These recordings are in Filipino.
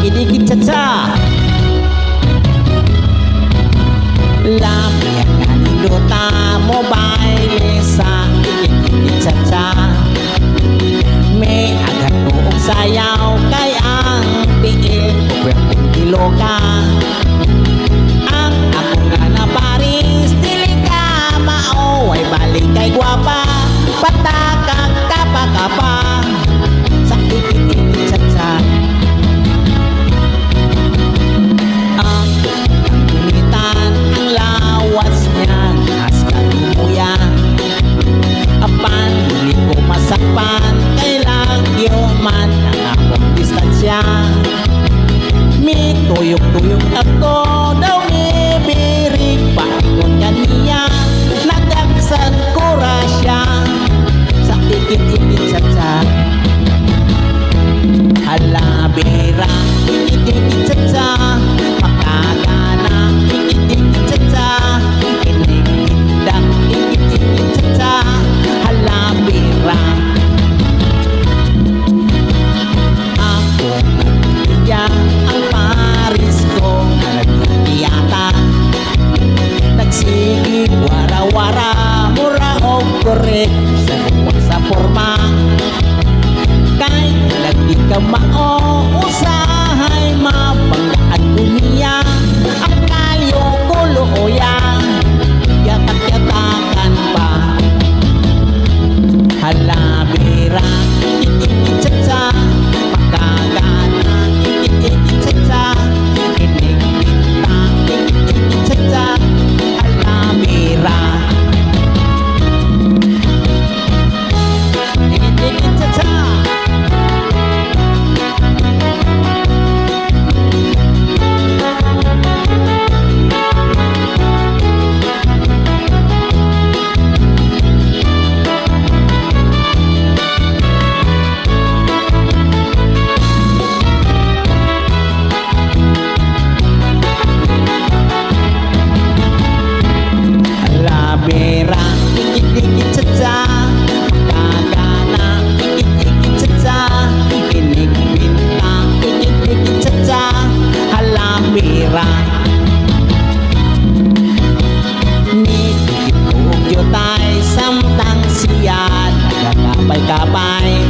dikit-dikit caca. Lapian nalindota mobile sa dikit-dikit caca. May agad ko sayaw kay ang tiil ko pwedeng tiloka. Ang ako nga na Paris dili ka mao ay balik kay guwapa. Patakang kapa-kapa sa dikit-dikit caca. Ang gunitan ang lawas niya hasta lumuya. Apan muli ko masakpan kay lagyo man ang akong distansya. May tuyok-tuyok ako daw ibirig paingon kaniya. Nagagsan ko ra siya sa dikit-dikit caca. Hala bira dikit-dikit caca, makagana dikit-dikit caca, inig-indak dikit-dikit caca. Hala bira ako nagtiya ang Paris ko nagtiyata. Nagsigig wara-wara mura o korek sa buwan sa forma. Kay lagi ka mao usahay mabanggaan ko niya. Ang kalyo ko looya yatak-yatakan pa. Hala bira dikit-dikit caca, makagana dikit-dikit caca, inig-intang dikit-dikit caca. Hala bira dikit-dikit caca. Bera dikit-dikit caca, makagana dikit-dikit caca, inig-bintang dikit-dikit caca. Hala bera ni dikit ugyo tay samtang siya nagkakapay-kapay.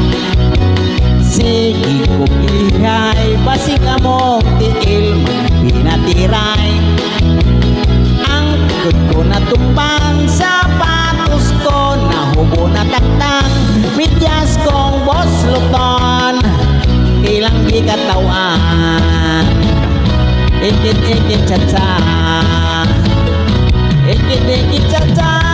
Sige kong ihay basig among tiil magpinatiray. Ang tukod ko na tumbang, sapatos ko nahubo na taktang, medyas kong boss luton, ilang di katawan. Ikit-ikit caca, ikit-ikit caca.